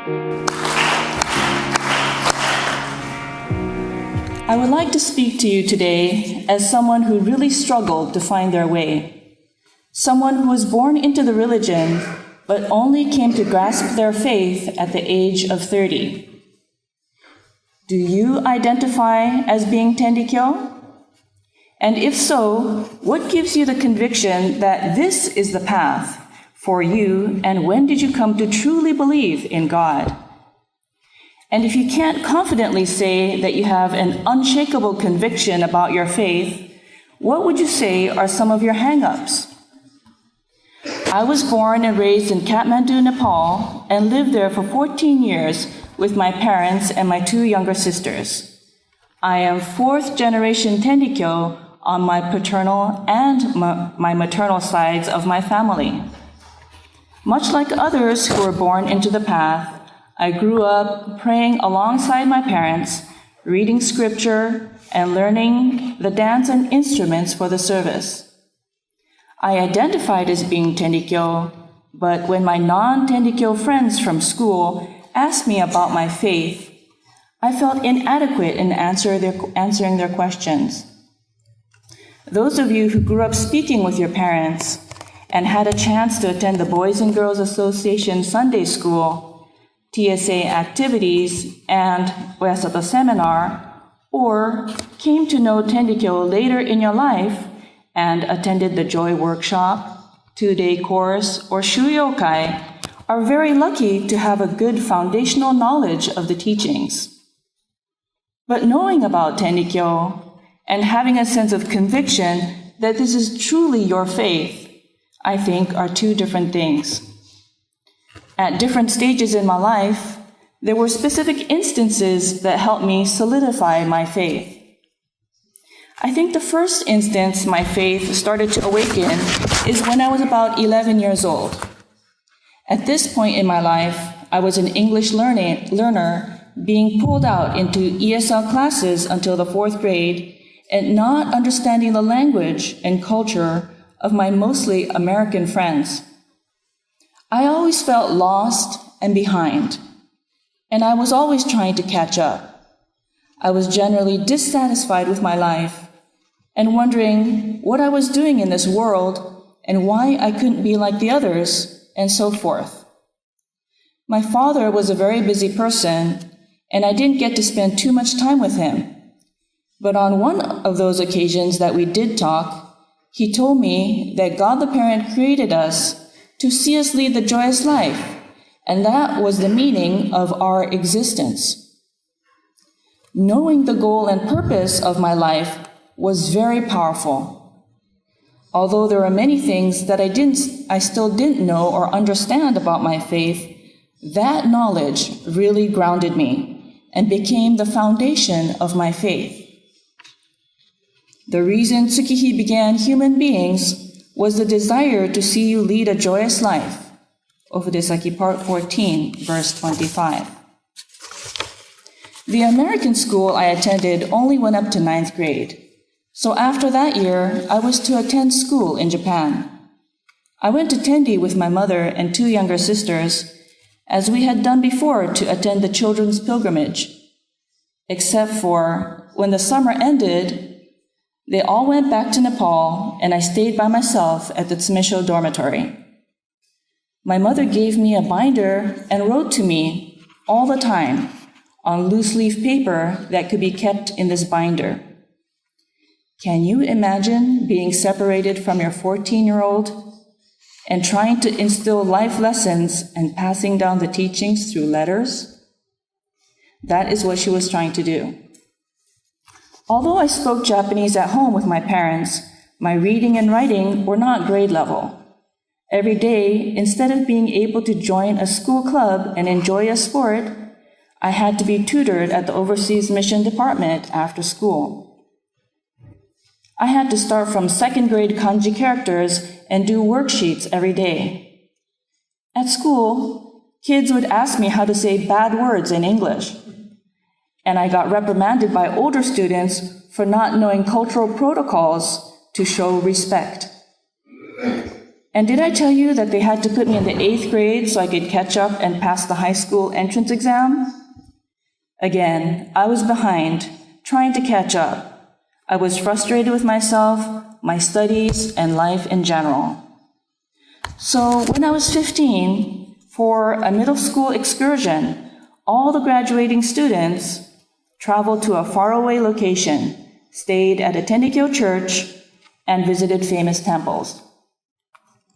I would like to speak to you today as someone who really struggled to find their way, someone who was born into the religion but only came to grasp their faith at the age of 30. Do you identify as being Tendikyo? And if so, what gives you the conviction that this is the path for you, and when did you come to truly believe in God? And if you can't confidently say that you have an unshakable conviction about your faith, what would you say are some of your hang-ups? I was born and raised in Kathmandu, Nepal, and lived there for 14 years with my parents and my 2 younger sisters. I am 4th generation Tendikyo on my paternal and my maternal sides of my family. Much like others who were born into the path, I grew up praying alongside my parents, reading scripture, and learning the dance and instruments for the service. I identified as being Tendikyo, but when my non-Tendikyo friends from school asked me about my faith, I felt inadequate in answering their questions. Those of you who grew up speaking with your parents and had a chance to attend the Boys and Girls Association Sunday School, TSA activities, and Oyasato seminar, or came to know Tendikyo later in your life and attended the Joy Workshop, 2-day course, or Shuyokai, are very lucky to have a good foundational knowledge of the teachings. But knowing about Tendikyo and having a sense of conviction that this is truly your faith, I think, are 2 different things. At different stages in my life, there were specific instances that helped me solidify my faith. I think the first instance my faith started to awaken is when I was about 11 years old. At this point in my life, I was an English learner being pulled out into ESL classes until the 4th grade and not understanding the language and culture of my mostly American friends. I always felt lost and behind, and I was always trying to catch up. I was generally dissatisfied with my life and wondering what I was doing in this world and why I couldn't be like the others, and so forth. My father was a very busy person, and I didn't get to spend too much time with him. But on one of those occasions that we did talk, he told me that God the Parent created us to see us lead the joyous life, and that was the meaning of our existence. Knowing the goal and purpose of my life was very powerful. Although there were many things that I still didn't know or understand about my faith, that knowledge really grounded me and became the foundation of my faith. The reason Tsukihi began Human Beings was the desire to see you lead a joyous life. Ofudesaki Part 14, verse 25. The American school I attended only went up to 9th grade. So after that year, I was to attend school in Japan. I went to Tendi with my mother and 2 younger sisters, as we had done before to attend the children's pilgrimage. Except for when the summer ended, they all went back to Nepal, and I stayed by myself at the Tsumisho dormitory. My mother gave me a binder and wrote to me all the time on loose-leaf paper that could be kept in this binder. Can you imagine being separated from your 14-year-old and trying to instill life lessons and passing down the teachings through letters? That is what she was trying to do. Although I spoke Japanese at home with my parents, my reading and writing were not grade level. Every day, instead of being able to join a school club and enjoy a sport, I had to be tutored at the Overseas Mission Department after school. I had to start from 2nd grade kanji characters and do worksheets every day. At school, kids would ask me how to say bad words in English, and I got reprimanded by older students for not knowing cultural protocols to show respect. And did I tell you that they had to put me in the 8th grade so I could catch up and pass the high school entrance exam? Again, I was behind, trying to catch up. I was frustrated with myself, my studies, and life in general. So when I was 15, for a middle school excursion, all the graduating students traveled to a faraway location, stayed at a Tendikyo church, and visited famous temples.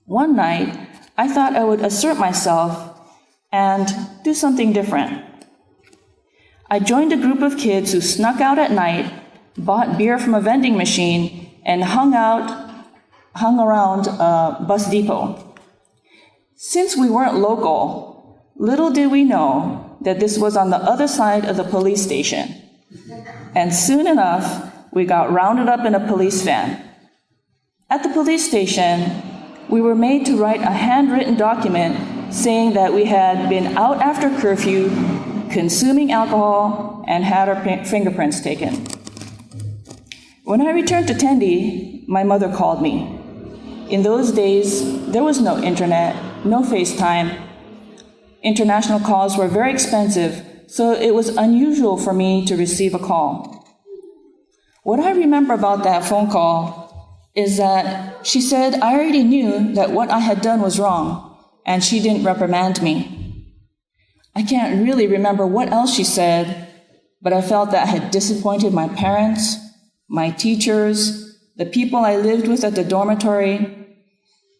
One night, I thought I would assert myself and do something different. I joined a group of kids who snuck out at night, bought beer from a vending machine, and hung around a bus depot. Since we weren't local, little did we know that this was on the other side of the police station. And soon enough, we got rounded up in a police van. At the police station, we were made to write a handwritten document saying that we had been out after curfew, consuming alcohol, and had our fingerprints taken. When I returned to Tendi, my mother called me. In those days, there was no internet, no FaceTime. International calls were very expensive, so it was unusual for me to receive a call. What I remember about that phone call is that she said I already knew that what I had done was wrong, and she didn't reprimand me. I can't really remember what else she said, but I felt that I had disappointed my parents, my teachers, the people I lived with at the dormitory,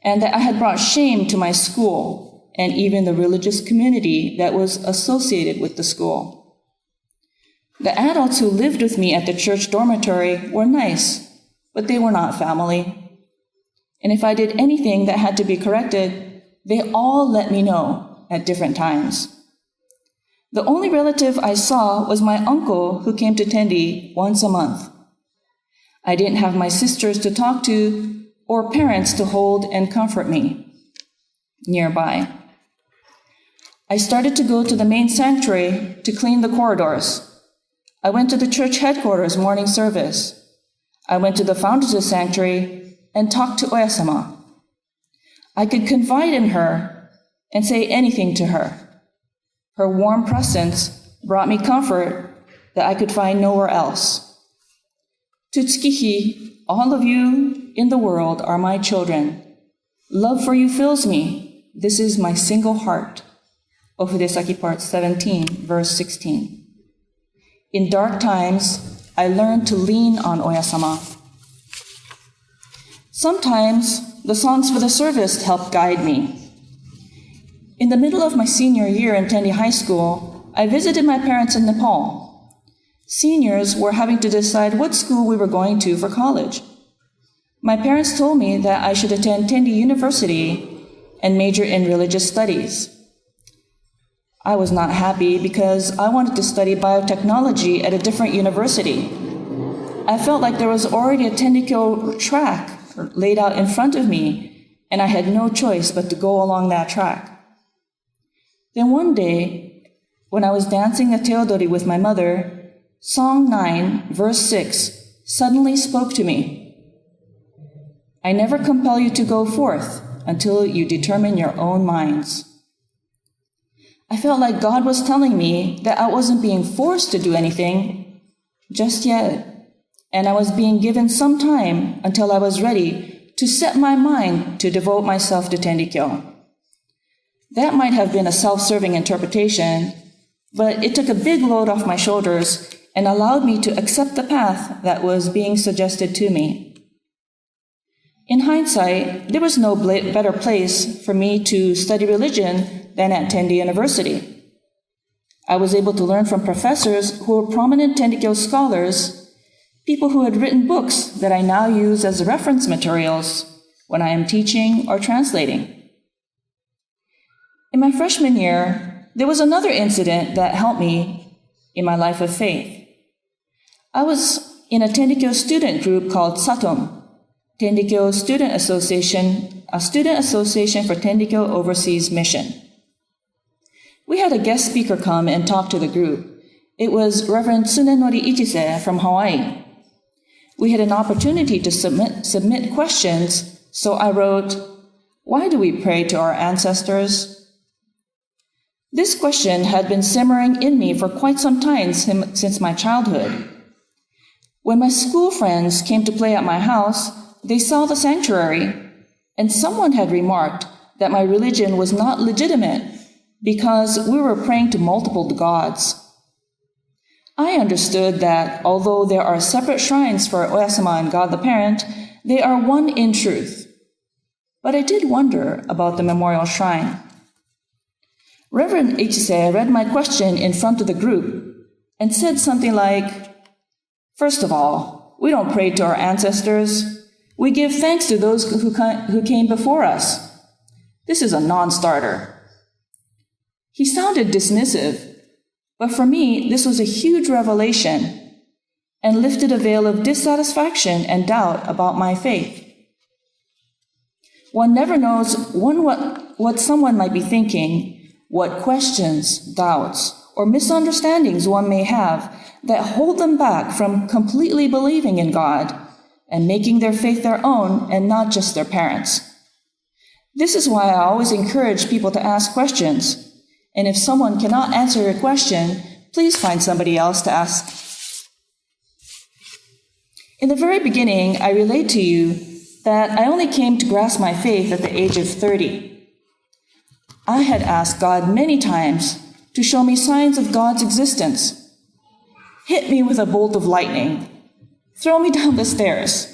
and that I had brought shame to my school and even the religious community that was associated with the school. The adults who lived with me at the church dormitory were nice, but they were not family. And if I did anything that had to be corrected, they all let me know at different times. The only relative I saw was my uncle, who came to Tendi once a month. I didn't have my sisters to talk to or parents to hold and comfort me nearby. I started to go to the main sanctuary to clean the corridors. I went to the church headquarters morning service. I went to the founder's sanctuary and talked to Oyasama. I could confide in her and say anything to her. Her warm presence brought me comfort that I could find nowhere else. Tutsukihi, all of you in the world are my children. Love for you fills me. This is my single heart. Ofudesaki Part 17, verse 16. In dark times, I learned to lean on Oyasama. Sometimes the songs for the service helped guide me. In the middle of my senior year in Tendi High School, I visited my parents in Nepal. Seniors were having to decide what school we were going to for college. My parents told me that I should attend Tendi University and major in religious studies. I was not happy because I wanted to study biotechnology at a different university. I felt like there was already a Tendikyo track laid out in front of me, and I had no choice but to go along that track. Then one day, when I was dancing a teodori with my mother, Song 9, verse 6 suddenly spoke to me. I never compel you to go forth until you determine your own minds. I felt like God was telling me that I wasn't being forced to do anything just yet, and I was being given some time until I was ready to set my mind to devote myself to Tendikyo. That might have been a self-serving interpretation, but it took a big load off my shoulders and allowed me to accept the path that was being suggested to me. In hindsight, there was no better place for me to study religion than at Tendi University. I was able to learn from professors who were prominent Tendikyo scholars, people who had written books that I now use as reference materials when I am teaching or translating. In my freshman year, there was another incident that helped me in my life of faith. I was in a Tendikyo student group called Satom, Tendikyo Student Association, a student association for Tendikyo Overseas Mission. We had a guest speaker come and talk to the group. It was Reverend Tsunenori Ichise from Hawaii. We had an opportunity to submit questions, so I wrote, Why do we pray to our ancestors? This question had been simmering in me for quite some time since my childhood. When my school friends came to play at my house, they saw the sanctuary, and someone had remarked that my religion was not legitimate because we were praying to multiple gods. I understood that although there are separate shrines for Oyasama and God the Parent, they are one in truth. But I did wonder about the memorial shrine. Reverend Ichise read my question in front of the group and said something like, "First of all, we don't pray to our ancestors. We give thanks to those who came before us. This is a non-starter." He sounded dismissive, but for me, this was a huge revelation and lifted a veil of dissatisfaction and doubt about my faith. One never knows what someone might be thinking, what questions, doubts, or misunderstandings one may have that hold them back from completely believing in God and making their faith their own and not just their parents'. This is why I always encourage people to ask questions. And if someone cannot answer your question, please find somebody else to ask. In the very beginning, I relayed to you that I only came to grasp my faith at the age of 30. I had asked God many times to show me signs of God's existence. Hit me with a bolt of lightning. Throw me down the stairs.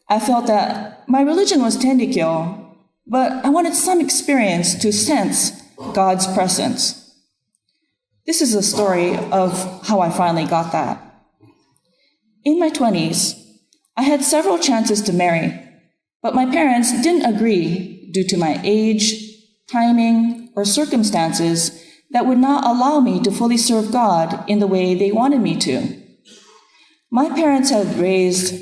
I felt that my religion was tendikyo, but I wanted some experience to sense God's presence. This is a story of how I finally got that. In my 20s, I had several chances to marry, but my parents didn't agree due to my age, timing, or circumstances that would not allow me to fully serve God in the way they wanted me to. My parents had raised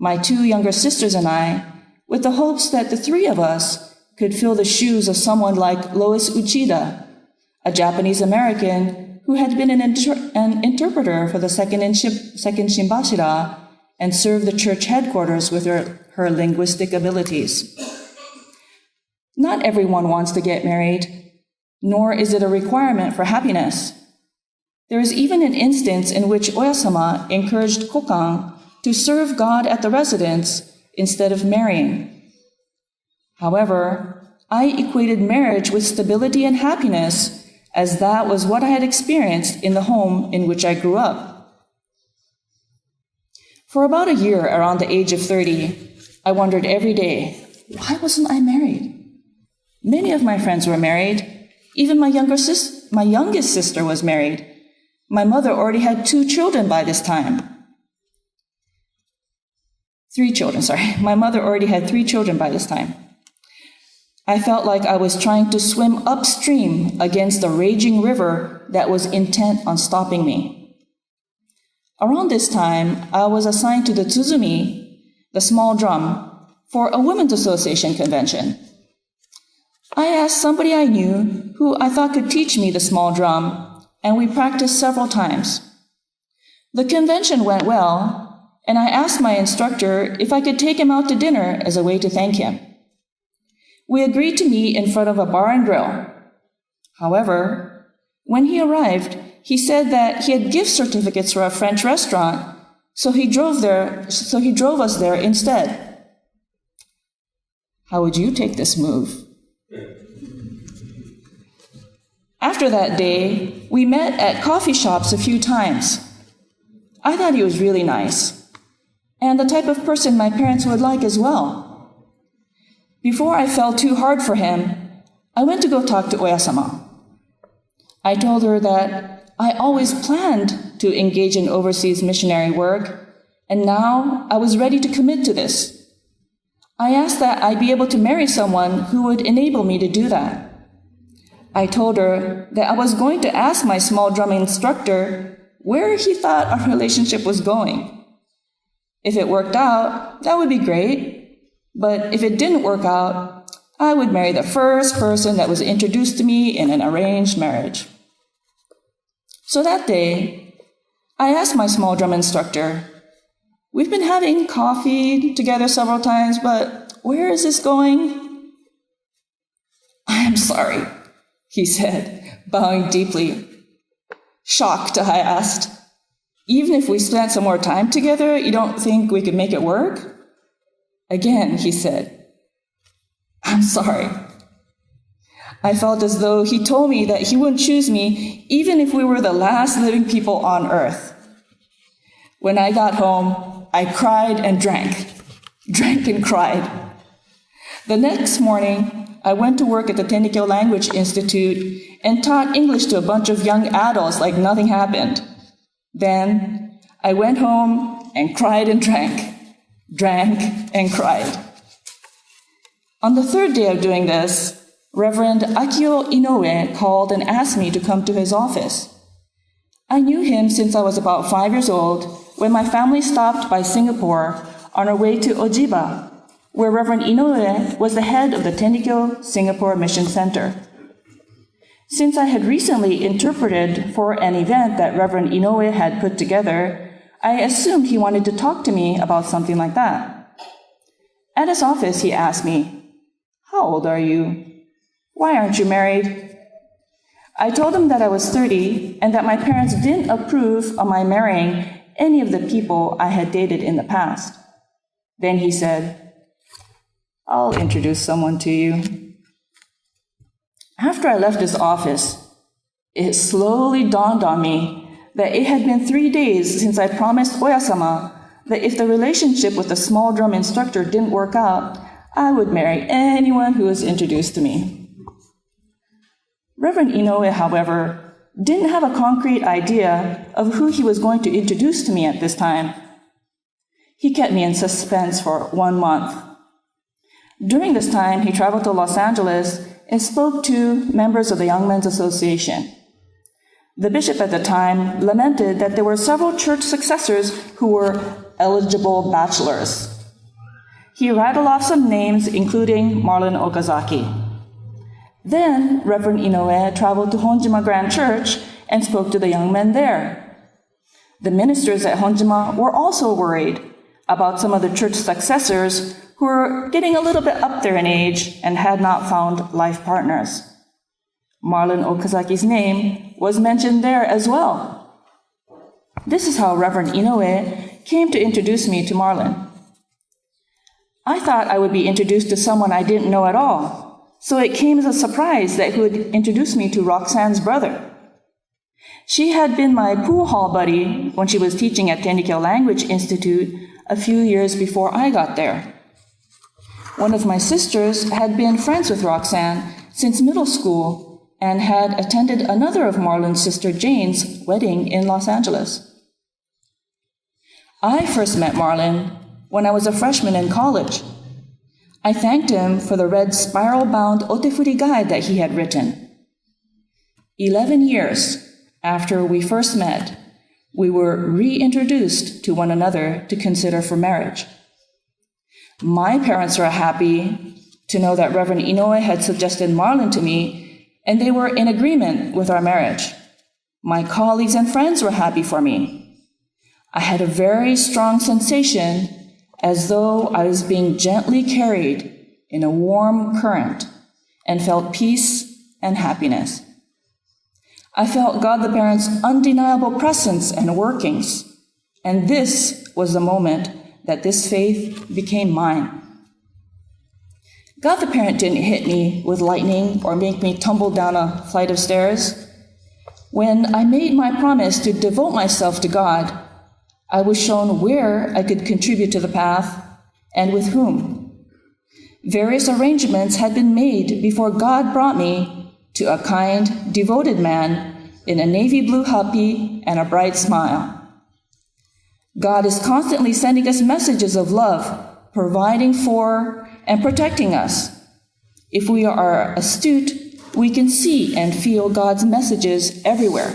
my two younger sisters and I with the hopes that the three of us could fill the shoes of someone like Lois Uchida, a Japanese-American who had been an interpreter for the second Shimbashira and served the church headquarters with her linguistic abilities. Not everyone wants to get married, nor is it a requirement for happiness. There is even an instance in which Oyasama encouraged kokan to serve God at the residence instead of marrying. However, I equated marriage with stability and happiness, as that was what I had experienced in the home in which I grew up. For about a year around the age of 30, I wondered every day, why wasn't I married? Many of my friends were married. Even my youngest sister was married. My mother already had 3 children by this time. My mother already had 3 children by this time. I felt like I was trying to swim upstream against a raging river that was intent on stopping me. Around this time, I was assigned to the tsuzumi, the small drum, for a women's association convention. I asked somebody I knew who I thought could teach me the small drum, and we practiced several times. The convention went well, and I asked my instructor if I could take him out to dinner as a way to thank him. We agreed to meet in front of a bar and grill. However, when he arrived, he said that he had gift certificates for a French restaurant, so he drove us there instead. How would you take this move? After that day, we met at coffee shops a few times. I thought he was really nice, and the type of person my parents would like as well. Before I fell too hard for him, I went to go talk to Oyasama. I told her that I always planned to engage in overseas missionary work, and now I was ready to commit to this. I asked that I be able to marry someone who would enable me to do that. I told her that I was going to ask my small drum instructor where he thought our relationship was going. If it worked out, that would be great. But if it didn't work out, I would marry the first person that was introduced to me in an arranged marriage. So that day, I asked my small drum instructor, "We've been having coffee together several times, but where is this going?" "I am sorry," he said, bowing deeply. Shocked, I asked, "Even if we spent some more time together, you don't think we could make it work?" Again, he said, "I'm sorry." I felt as though he told me that he wouldn't choose me even if we were the last living people on earth. When I got home, I cried and drank and cried. The next morning, I went to work at the Tenrikyo Language Institute and taught English to a bunch of young adults like nothing happened. Then I went home and cried and drank and cried. On the third day of doing this, Reverend Akio Inoue called and asked me to come to his office. I knew him since I was about 5 years old when my family stopped by Singapore on our way to Ojiba, where Reverend Inoue was the head of the Tenrikyo Singapore Mission Center. Since I had recently interpreted for an event that Reverend Inoue had put together, I assumed he wanted to talk to me about something like that. At his office, he asked me, "How old are you? Why aren't you married?" I told him that I was 30 and that my parents didn't approve of my marrying any of the people I had dated in the past. Then he said, "I'll introduce someone to you." After I left his office, it slowly dawned on me that it had been 3 days since I promised Oyasama that if the relationship with the small drum instructor didn't work out, I would marry anyone who was introduced to me. Reverend Inoue, however, didn't have a concrete idea of who he was going to introduce to me at this time. He kept me in suspense for 1 month. During this time, he traveled to Los Angeles and spoke to members of the Young Men's Association. The bishop at the time lamented that there were several church successors who were eligible bachelors. He rattled off some names, including Marlon Okazaki. Then Reverend Inoue traveled to Honjima Grand Church and spoke to the young men there. The ministers at Honjima were also worried about some of the church successors who were getting a little bit up there in age and had not found life partners. Marlon Okazaki's name was mentioned there as well. This is how Reverend Inoue came to introduce me to Marlon. I thought I would be introduced to someone I didn't know at all, so it came as a surprise that he would introduce me to Roxanne's brother. She had been my pool hall buddy when she was teaching at Tenrikyo Language Institute a few years before I got there. One of my sisters had been friends with Roxanne since middle school and had attended another of Marlon's sister Jane's wedding in Los Angeles. I first met Marlon when I was a freshman in college. I thanked him for the red spiral-bound otefuri guide that he had written. 11 years after we first met, we were reintroduced to one another to consider for marriage. My parents were happy to know that Reverend Inoue had suggested Marlon to me, and they were in agreement with our marriage. My colleagues and friends were happy for me. I had a very strong sensation as though I was being gently carried in a warm current and felt peace and happiness. I felt God the Parent's undeniable presence and workings, and this was the moment that this faith became mine. God the Parent didn't hit me with lightning or make me tumble down a flight of stairs. When I made my promise to devote myself to God, I was shown where I could contribute to the path and with whom. Various arrangements had been made before God brought me to a kind, devoted man in a navy blue happy and a bright smile. God is constantly sending us messages of love, providing for and protecting us. If we are astute, we can see and feel God's messages everywhere.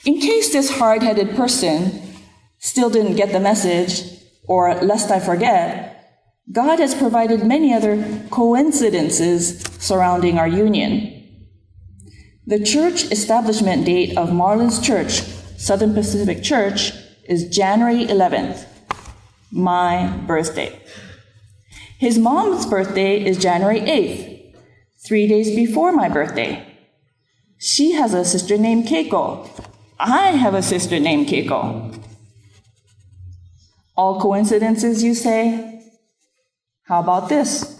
In case this hard-headed person still didn't get the message, or lest I forget, God has provided many other coincidences surrounding our union. The church establishment date of Marlon's church, Southern Pacific Church, is January 11th, my birthday. His mom's birthday is January 8th, 3 days before my birthday. She has a sister named Keiko. I have a sister named Keiko. All coincidences, you say? How about this?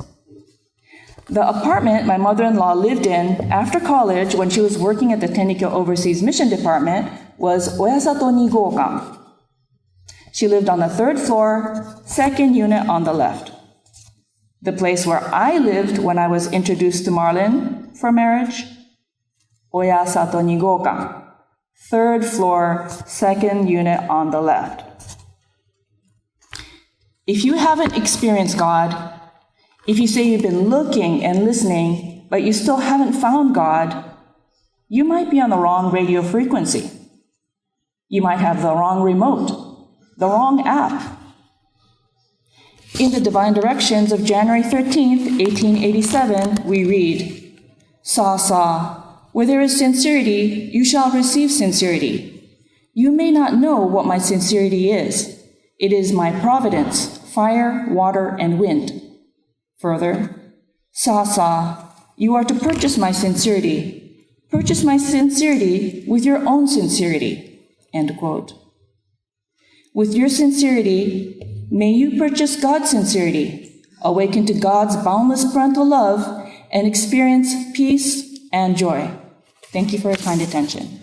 The apartment my mother-in-law lived in after college when she was working at the Tennikyo Overseas Mission Department was Oyasato Nigokan. She lived on the 3rd floor, 2nd unit on the left. The place where I lived when I was introduced to Marlin for marriage, Oyasato Nigokan, 3rd floor, 2nd unit on the left. If you haven't experienced God, if you say you've been looking and listening, but you still haven't found God, you might be on the wrong radio frequency. You might have the wrong remote, the wrong app. In the Divine Directions of January 13th, 1887, we read, Sa, where there is sincerity, you shall receive sincerity. You may not know what my sincerity is. It is my providence, fire, water, and wind. Further, Sa, you are to purchase my sincerity. Purchase my sincerity with your own sincerity. End quote. With your sincerity, may you purchase God's sincerity, awaken to God's boundless parental love, and experience peace and joy. Thank you for your kind attention.